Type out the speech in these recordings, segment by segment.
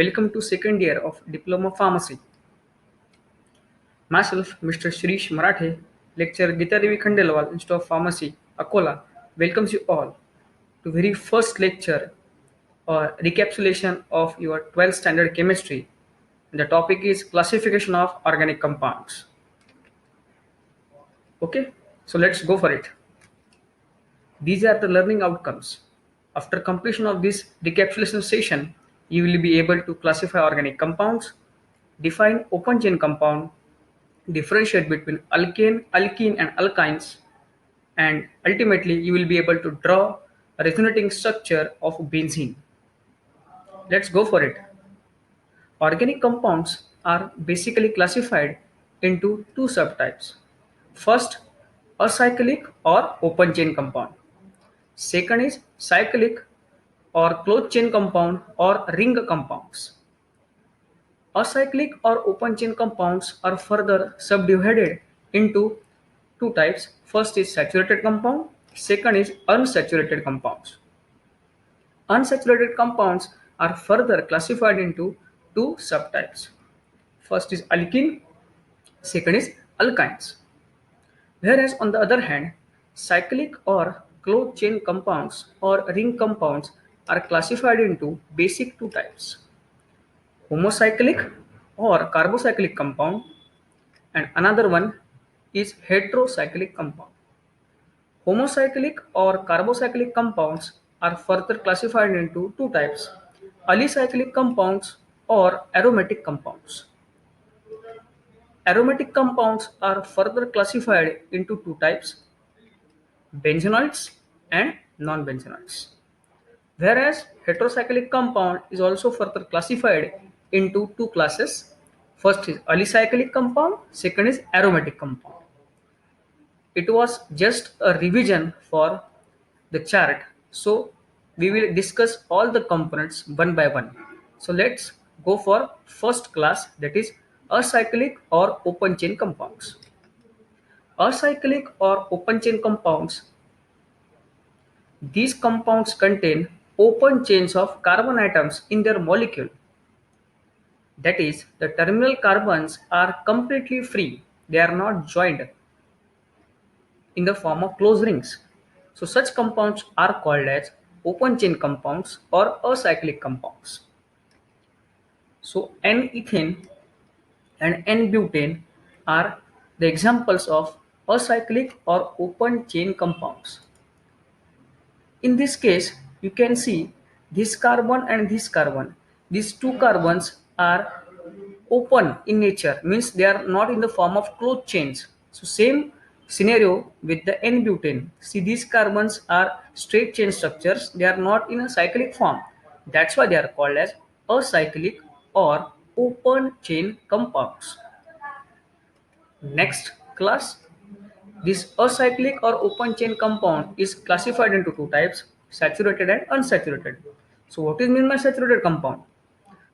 Welcome to second year of Diploma Pharmacy. Myself, Mr. Shirish Marathe, lecturer Gita Devi Khandelwal, Institute of Pharmacy, Akola, welcomes you all to very first lecture or recapitulation of your 12th standard chemistry. The topic is classification of organic compounds. Okay, so let's go for it. These are the learning outcomes. After completion of this recapitulation session, you will be able to classify organic compounds, define open chain compound, differentiate between alkane, alkene and alkynes, and ultimately you will be able to draw a resonating structure of benzene. Let's go for it. Organic compounds are basically classified into two subtypes. First, acyclic or open chain compound. Second is cyclic or closed chain compound or ring compounds. Acyclic or open chain compounds are further subdivided into two types. First is saturated compound, second is unsaturated compounds. Unsaturated compounds are further classified into two subtypes. First is alkene, second is alkynes. Whereas on the other hand, cyclic or closed chain compounds or ring compounds are classified into basic two types: homocyclic or carbocyclic compound, and another one is heterocyclic compound. Homocyclic or carbocyclic compounds are further classified into two types: alicyclic compounds or aromatic compounds. Aromatic compounds are further classified into two types: benzenoids and non-benzenoids. Whereas heterocyclic compound is also further classified into two classes. First is alicyclic compound, second is aromatic compound. It was just a revision for the chart, so we will discuss all the components one by one. So let's go for first class, that is acyclic or open chain compounds. Acyclic or open chain compounds, these compounds contain open chains of carbon atoms in their molecule. That is, the terminal carbons are completely free. They are not joined in the form of closed rings. So such compounds are called as open chain compounds or acyclic compounds. So N-ethane and N-butane are the examples of acyclic or open chain compounds. In this case, you can see this carbon and this carbon. These two carbons are open in nature, means they are not in the form of closed chains. So same scenario with the N-butane. See, these carbons are straight chain structures. They are not in a cyclic form. That's why they are called as acyclic or open chain compounds. Next class, this acyclic or open chain compound is classified into two types: saturated and unsaturated. So what is meant by saturated compound?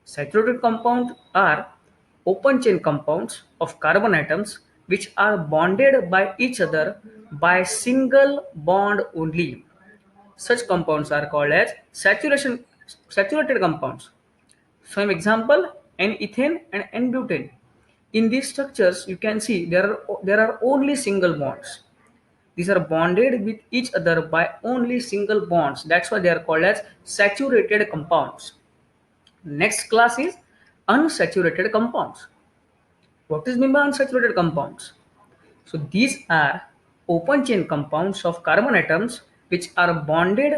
Saturated compounds are open chain compounds of carbon atoms which are bonded by each other by single bond only. Such compounds are called as saturated compounds. Some example: N-ethane and N-butane. In these structures, you can see there are only single bonds. These are bonded with each other by only single bonds. That's why they are called as saturated compounds. Next class is unsaturated compounds. What is meant by unsaturated compounds? So these are open chain compounds of carbon atoms which are bonded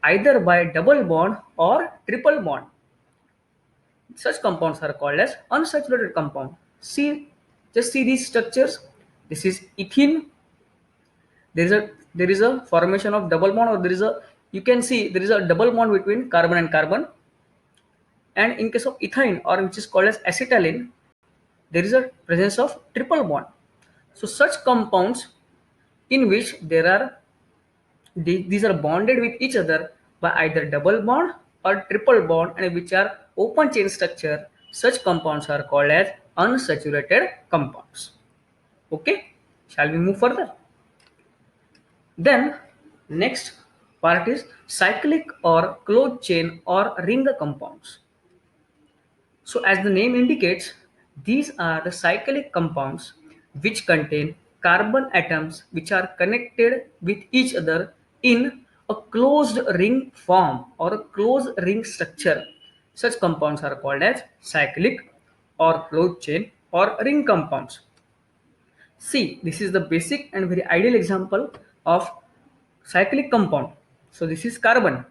either by double bond or triple bond. Such compounds are called as unsaturated compound. Just see these structures. This is ethene. There is a formation of double bond, or you can see there is a double bond between carbon and carbon. And in case of ethine, or which is called as acetylene, there is a presence of triple bond. So such compounds in which these are bonded with each other by either double bond or triple bond, and which are open chain structure, such compounds are called as unsaturated compounds. Okay, shall we move further? Then next part is cyclic or closed chain or ring compounds. So, as the name indicates, these are the cyclic compounds which contain carbon atoms which are connected with each other in a closed ring form or a closed ring structure. Such compounds are called as cyclic or closed chain or ring compounds. See, this is the basic and very ideal example of cyclic compound. So, this is carbon.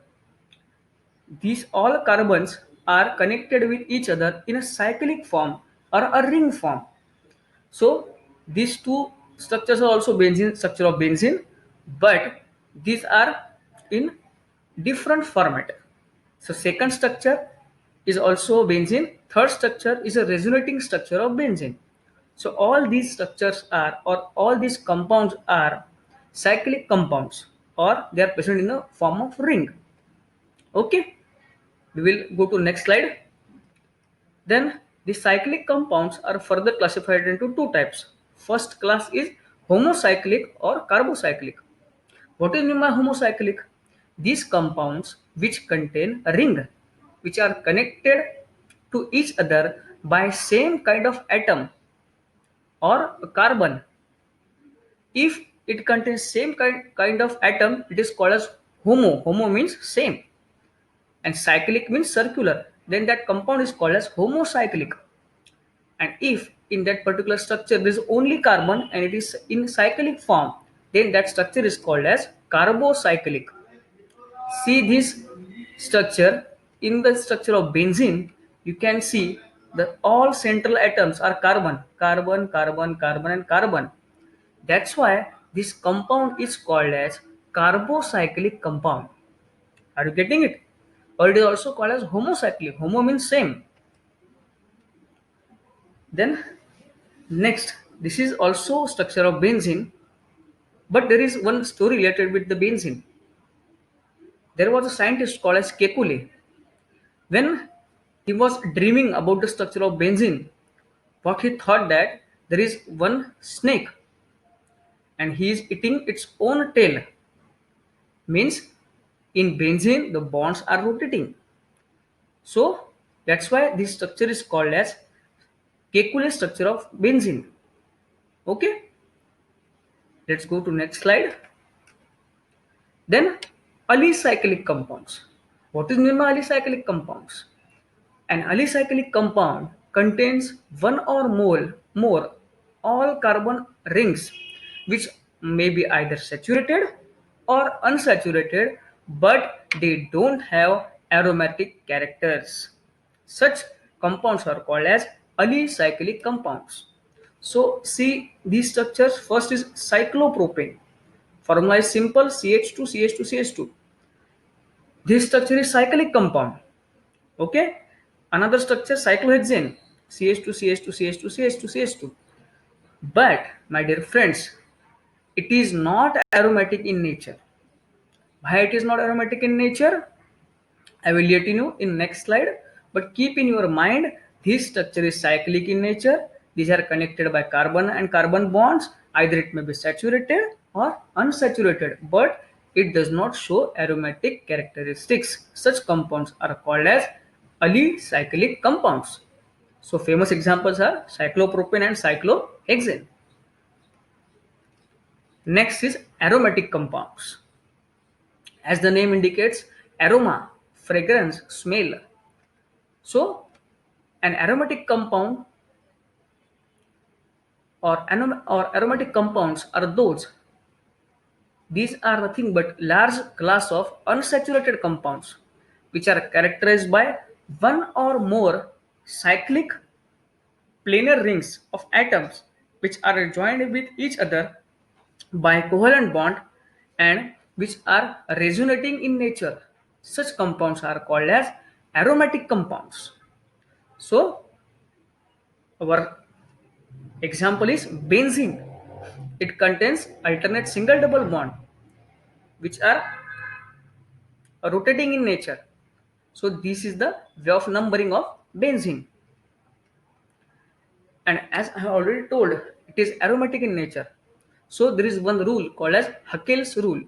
These all carbons are connected with each other in a cyclic form or a ring form. So these two structures are also benzene structure of benzene, but these are in different format. So second structure is also benzene. Third structure is a resonating structure of benzene. So all these structures are or all these compounds are cyclic compounds or they are present in the form of ring. Okay, we will go to next slide. Then the cyclic compounds are further classified into two types. First class is homocyclic or carbocyclic. What is meant by homocyclic? These compounds which contain a ring, which are connected to each other by same kind of atom or carbon. If it contains same kind of atom, it is called as homo. Homo means same and cyclic means circular. Then that compound is called as homocyclic. And if in that particular structure there is only carbon and it is in cyclic form, then that structure is called as carbocyclic. See this structure. In the structure of benzene, you can see that all central atoms are carbon, carbon, carbon, carbon, and carbon. That's why this compound is called as carbocyclic compound. Are you getting it? Or it is also called as homocyclic. Homo means same. Then next, this is also structure of benzene, but there is one story related with the benzene. There was a scientist called as Kekulé. When he was dreaming about the structure of benzene, what he thought that there is one snake and he is eating its own tail. Means in benzene the bonds are rotating. So that's why this structure is called as Kekulé structure of benzene. Okay, let's go to next slide. Then alicyclic compounds. What is meant by alicyclic compounds? An alicyclic compound contains one or more all carbon rings which may be either saturated or unsaturated, but they don't have aromatic characters. Such compounds are called as alicyclic compounds. So see these structures. First is cyclopropane. Formula is simple, CH2, CH2, CH2. This structure is cyclic compound. Okay. Another structure cyclohexane, CH2, CH2, CH2, CH2, CH2. But my dear friends, it is not aromatic in nature. Why it is not aromatic in nature? I will let you know in next slide. But keep in your mind, this structure is cyclic in nature. These are connected by carbon and carbon bonds. Either it may be saturated or unsaturated, but it does not show aromatic characteristics. Such compounds are called as alicyclic compounds. So famous examples are cyclopropane and cyclohexane. Next is aromatic compounds. As the name indicates, aroma, fragrance, smell. So an aromatic compound or aromatic compounds are those. These are nothing but large class of unsaturated compounds which are characterized by one or more cyclic planar rings of atoms which are joined with each other by covalent bond and which are resonating in nature. Such compounds are called as aromatic compounds. So our example is benzene. It contains alternate single double bond which are rotating in nature. So this is the way of numbering of benzene. And as I have already told, it is aromatic in nature. So there is one rule called as Haeckel's rule.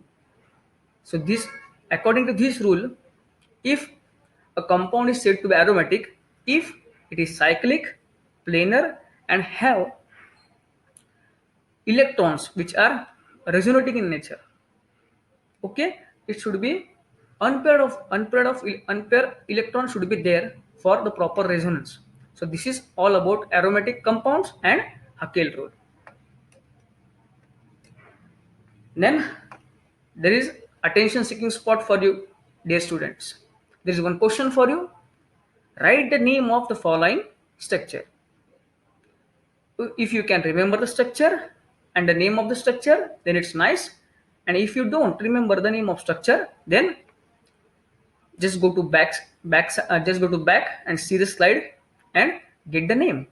So this, according to this rule, if a compound is said to be aromatic, if It is cyclic, planar, and have electrons which are resonating in nature. Okay, it should be unpaired electron should be there for the proper resonance. So this is all about aromatic compounds and Hakel rule. Then there is attention seeking spot for you, dear students. There is one question for you. Write the name of the following structure. If you can remember the structure and the name of the structure, then it's nice. And if you don't remember the name of structure, then just go to back and see the slide and get the name.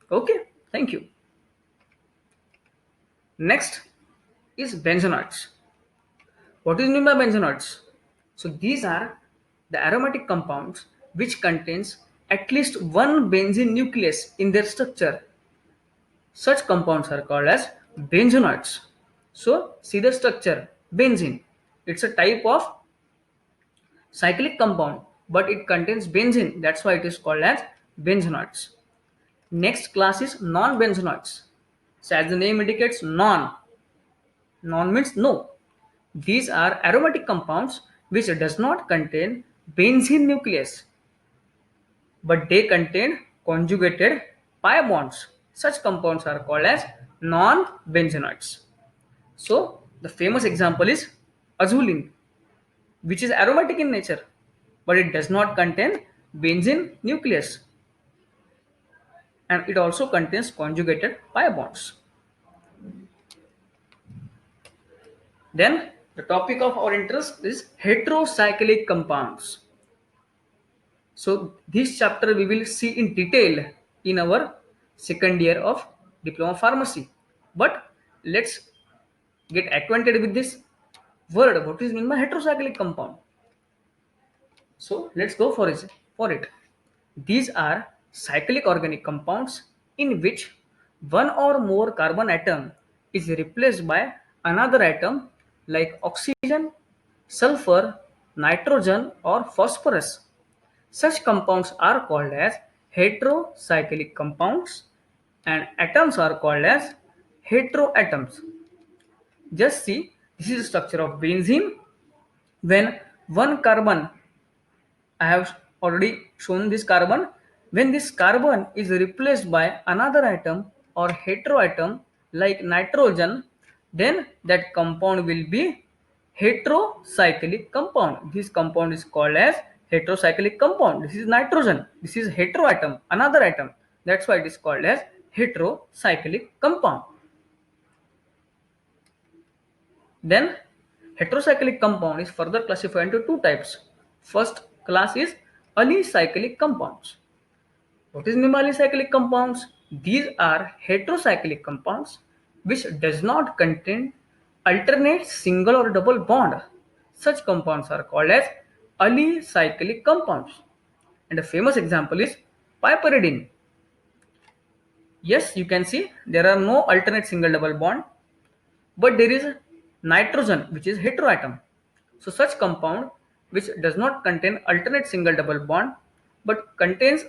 Okay, thank you. Next is benzenoids. What is meant by benzenoids? So these are the aromatic compounds which contains at least one benzene nucleus in their structure. Such compounds are called as benzenoids. So see the structure, benzene. It's a type of cyclic compound, but it contains benzene. That's why it is called as benzenoids. Next class is non-benzenoids. So as the name indicates, non. Non means no. These are aromatic compounds which does not contain benzene nucleus, but they contain conjugated pi bonds. Such compounds are called as non-benzenoids. So the famous example is azulene, which is aromatic in nature, but it does not contain benzene nucleus, and it also contains conjugated pi bonds. Then the topic of our interest is heterocyclic compounds. So this chapter we will see in detail in our second year of diploma pharmacy. But let's get acquainted with this word. What is meant by heterocyclic compound? So let's go for it. These are cyclic organic compounds in which one or more carbon atom is replaced by another atom like oxygen, sulfur, nitrogen, or phosphorus. Such compounds are called as heterocyclic compounds and atoms are called as heteroatoms. Just see, this is the structure of benzene. When one carbon, I have already shown this carbon, when this carbon is replaced by another atom or heteroatom like nitrogen, then that compound will be heterocyclic compound. This compound is called as heterocyclic compound. This is nitrogen. This is heteroatom, another atom. That's why it is called as heterocyclic compound. Then heterocyclic compound is further classified into two types. First class is alicyclic compounds. What is meant by alicyclic compounds? These are heterocyclic compounds which does not contain alternate single or double bond. Such compounds are called as alicyclic compounds. And a famous example is piperidine. Yes, you can see there are no alternate single double bond, but there is nitrogen which is heteroatom. So such compound which does not contain alternate single double bond but contains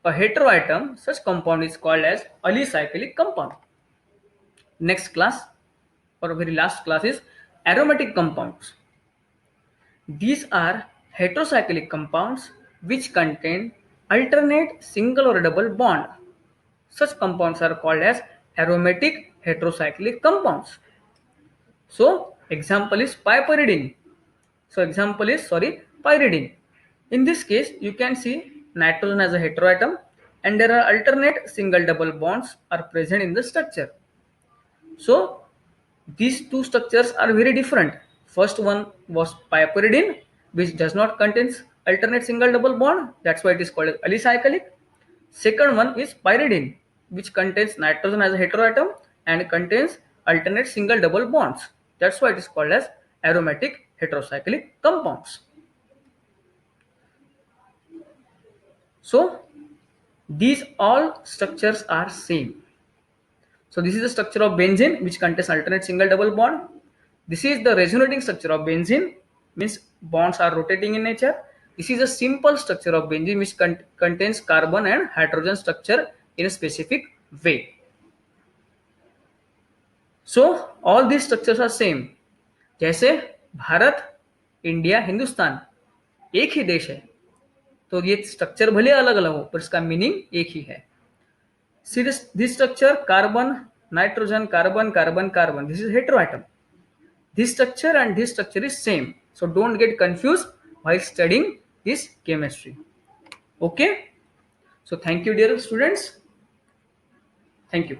a heteroatom, such compound is called as alicyclic compound. Next class or very last class is aromatic compounds. These are heterocyclic compounds which contain alternate single or double bond. Such compounds are called as aromatic heterocyclic compounds. So example is piperidine. Pyridine. In this case, you can see nitrogen as a heteroatom and there are alternate single double bonds are present in the structure. So these two structures are very different. First one was piperidine, which does not contain alternate single double bond. That's why it is called as alicyclic. Second one is pyridine, which contains nitrogen as a heteroatom and contains alternate single double bonds. That's why it is called as aromatic heterocyclic compounds. So these all structures are same. So this is the structure of benzene which contains alternate single double bond. This is the resonating structure of benzene, means bonds are rotating in nature. This is a simple structure of benzene which contains carbon and hydrogen structure in a specific way. So all these structures are same. जैसे Bharat, India, Hindustan एक ही देश है, तो ये structure भले अलग अलग हो पर इसका मीनिंग एक ही है. See this structure, carbon, nitrogen, carbon, carbon, carbon. This is heteroatom. This structure and this structure is same. So don't get confused while studying this chemistry. Okay. So thank you, dear students. Thank you.